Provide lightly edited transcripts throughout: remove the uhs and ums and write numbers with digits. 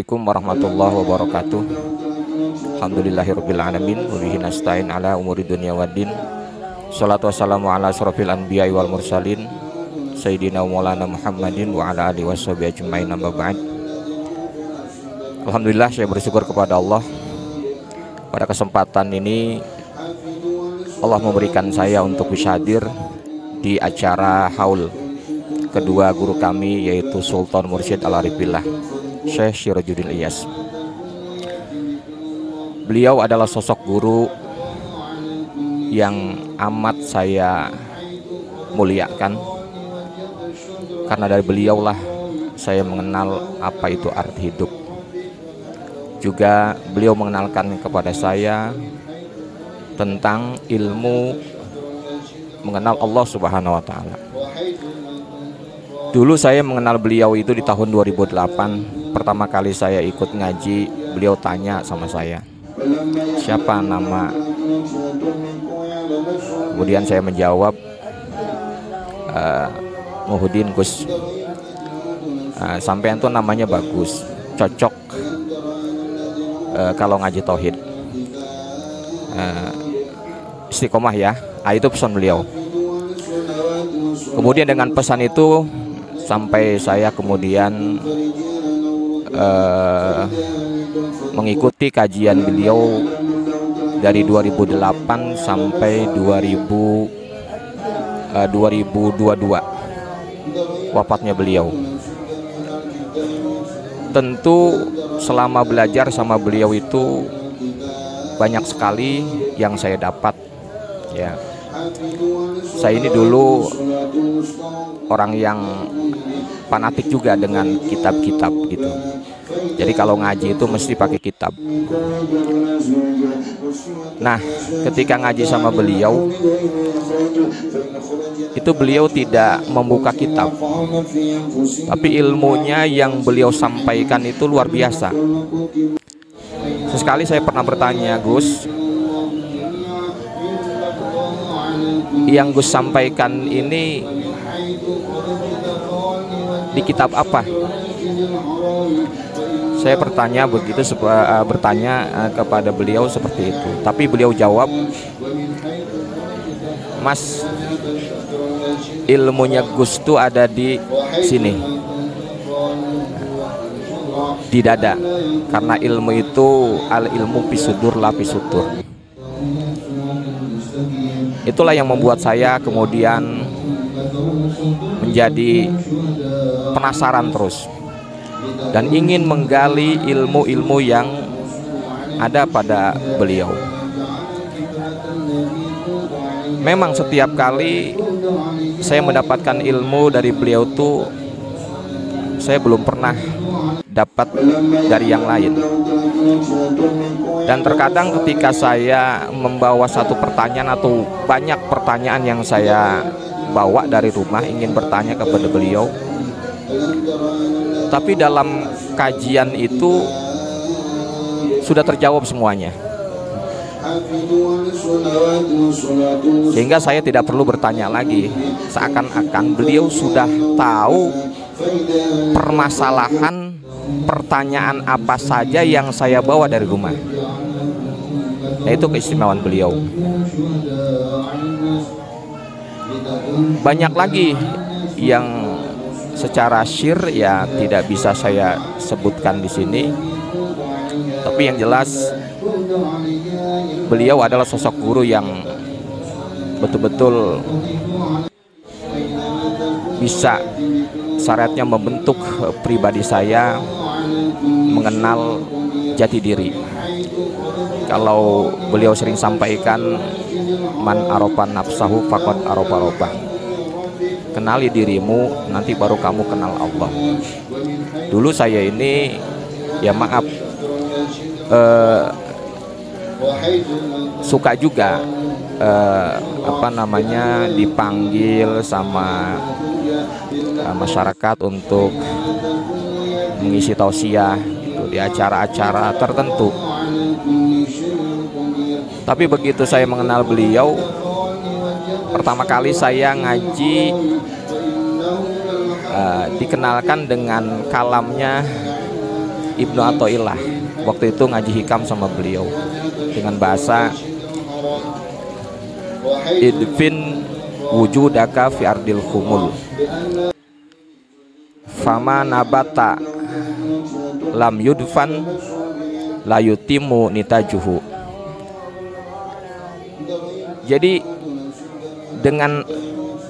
Assalamualaikum warahmatullahi wabarakatuh. Alhamdulillahirabbil alamin wa bihi nasta'in ala umuri dunya waddin. Shalatu wassalamu ala asrofil anbiya'i wal mursalin sayyidina wa maulana Muhammadin wa ala alihi washabihi ajmain, amma ba'd. Alhamdulillah, saya bersyukur kepada Allah. Pada kesempatan ini Allah memberikan saya untuk bisa hadir di acara haul kedua guru kami, yaitu Sultan Mursyid Al-Arif Billah Syekh Syirajuddin Ilyas. Beliau adalah sosok guru yang amat saya muliakan, karena dari beliaulah saya mengenal apa itu arti hidup. Juga beliau mengenalkan kepada saya tentang ilmu mengenal Allah Subhanahu wa Ta'ala. Dulu saya mengenal beliau itu di tahun 2008. Pertama kali saya ikut ngaji, beliau tanya sama saya, siapa nama? Kemudian saya menjawab, Muhyiddin Gus. Sampean tuh namanya bagus, cocok kalau ngaji tauhid. Istiqomah ya. Itu pesan beliau. Kemudian dengan pesan itu sampai saya kemudian mengikuti kajian beliau dari 2008 sampai 2022 wafatnya beliau. Tentu selama belajar sama beliau itu banyak sekali yang saya dapat, ya. Saya ini dulu orang yang fanatik juga dengan kitab-kitab gitu. Jadi kalau ngaji itu mesti pakai kitab. Nah, ketika ngaji sama beliau, itu beliau tidak membuka kitab, tapi ilmunya yang beliau sampaikan itu luar biasa. Sesekali saya pernah bertanya, Gus, yang Gus sampaikan ini di kitab apa? Saya bertanya kepada beliau seperti itu. Tapi beliau jawab, Mas, ilmunya Gus itu ada di sini, di dada. Karena ilmu itu al ilmu fisudur la fisutur. Itulah yang membuat saya kemudian menjadi penasaran terus dan ingin menggali ilmu-ilmu yang ada pada beliau. Memang setiap kali saya mendapatkan ilmu dari beliau tuh saya belum pernah dapat dari yang lain. Dan terkadang ketika saya membawa satu pertanyaan atau banyak pertanyaan yang saya bawa dari rumah ingin bertanya kepada beliau, tapi dalam kajian itu sudah terjawab semuanya, sehingga saya tidak perlu bertanya lagi. Seakan-akan beliau sudah tahu permasalahan pertanyaan apa saja yang saya bawa dari rumah. Nah, itu keistimewaan beliau. Banyak lagi yang secara syir ya tidak bisa saya sebutkan di sini. Tapi yang jelas beliau adalah sosok guru yang betul-betul bisa syaratnya membentuk pribadi saya mengenal jati diri. Kalau beliau sering sampaikan, man arafan nafsahu faqad arafa rabbah. Kenali dirimu, nanti baru kamu kenal Allah. Dulu saya ini, ya maaf, suka juga dipanggil sama masyarakat untuk mengisi tausiah gitu, di acara-acara tertentu. Tapi begitu saya mengenal beliau, pertama kali saya ngaji dikenalkan dengan kalamnya Ibnu Athaillah. Waktu itu ngaji hikam sama beliau dengan bahasa idfin wujudaka fi ardil khumul fama nabata lam yudfan la yutimu nitajuhu. Jadi dengan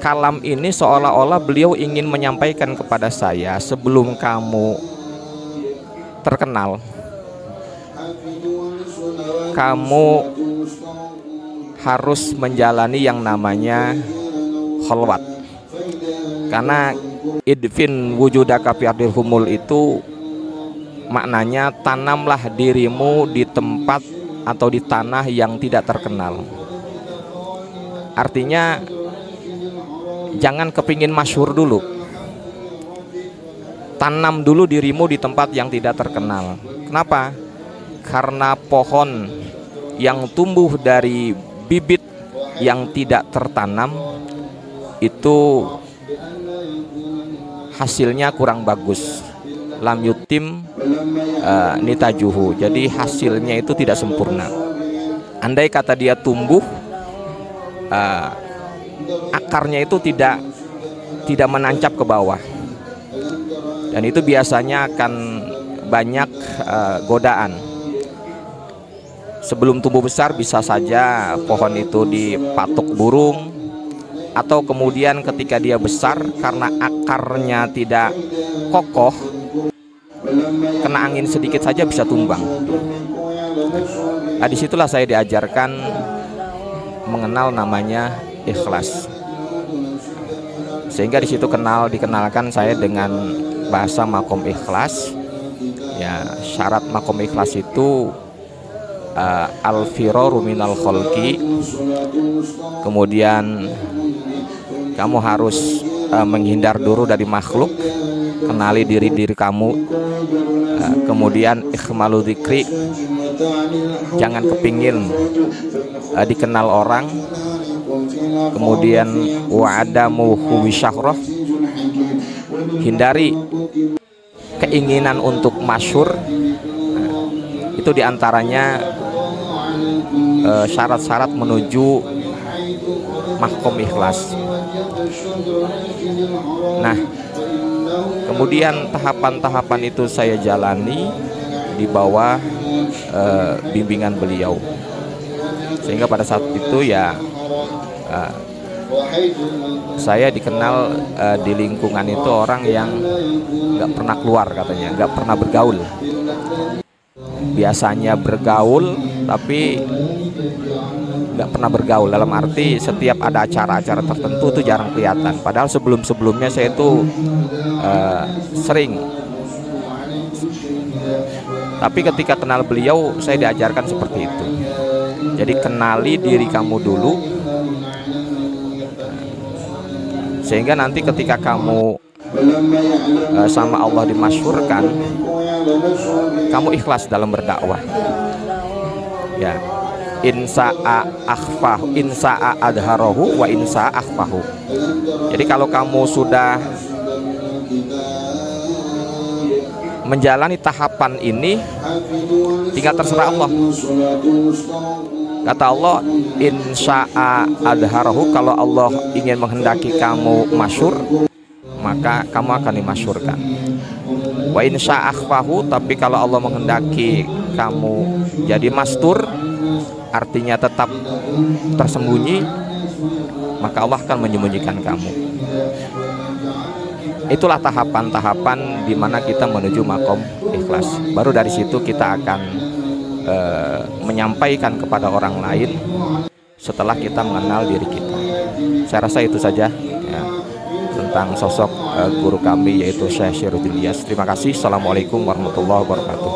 kalam ini seolah-olah beliau ingin menyampaikan kepada saya, sebelum kamu terkenal, kamu harus menjalani yang namanya kholwat. Karena idfin wujudaka fi ardil humul itu maknanya tanamlah dirimu di tempat atau di tanah yang tidak terkenal. Artinya jangan kepingin masyhur dulu, tanam dulu dirimu di tempat yang tidak terkenal. Kenapa? Karena pohon yang tumbuh dari bibit yang tidak tertanam itu hasilnya kurang bagus. Lam yutim nitajuhu. Jadi hasilnya itu tidak sempurna. Andai kata dia tumbuh, akarnya itu tidak menancap ke bawah, dan itu biasanya akan banyak godaan. Sebelum tumbuh besar bisa saja pohon itu dipatuk burung, atau kemudian ketika dia besar karena akarnya tidak kokoh, kena angin sedikit saja bisa tumbang. Nah, disitulah saya diajarkan mengenal namanya ikhlas. Sehingga disitu dikenalkan saya dengan bahasa makom ikhlas. Ya, syarat makom ikhlas itu al-firaru minal kholqi. Kemudian kamu harus menghindar dulu dari makhluk, kenali diri kamu. Kemudian ikhmalu dzikri, jangan kepingin dikenal orang. Kemudian wa'adamu huwi syahroh, hindari keinginan untuk masyhur. Itu diantaranya syarat-syarat menuju mahkom ikhlas. Nah, kemudian tahapan-tahapan itu saya jalani di bawah bimbingan beliau, sehingga pada saat itu ya saya dikenal di lingkungan itu orang yang nggak pernah keluar, katanya nggak pernah bergaul. Biasanya bergaul tapi nggak pernah bergaul, dalam arti setiap ada acara-acara tertentu itu jarang kelihatan. Padahal sebelum-sebelumnya saya itu sering. Tapi ketika kenal beliau saya diajarkan seperti itu. Jadi kenali diri kamu dulu, sehingga nanti ketika kamu sama Allah dimasyhurkan, kamu ikhlas dalam berdakwah. Ya, insa'a akhfahu, insa'a adharahu wa insa'a akhfahu. Jadi kalau kamu sudah menjalani tahapan ini, tinggal terserah Allah. Kata Allah, insya'a adharahu, kalau Allah ingin menghendaki kamu masyhur, maka kamu akan dimasyhurkan. Wa insya'a akhfahu, tapi kalau Allah menghendaki kamu jadi mastur, artinya tetap tersembunyi, maka Allah akan menyembunyikan kamu. Itulah tahapan-tahapan di mana kita menuju makom ikhlas. Baru dari situ kita akan menyampaikan kepada orang lain setelah kita mengenal diri kita. Saya rasa itu saja ya, tentang sosok guru kami, yaitu Syekh Syirudin Ilyas. Terima kasih. Assalamualaikum warahmatullahi wabarakatuh.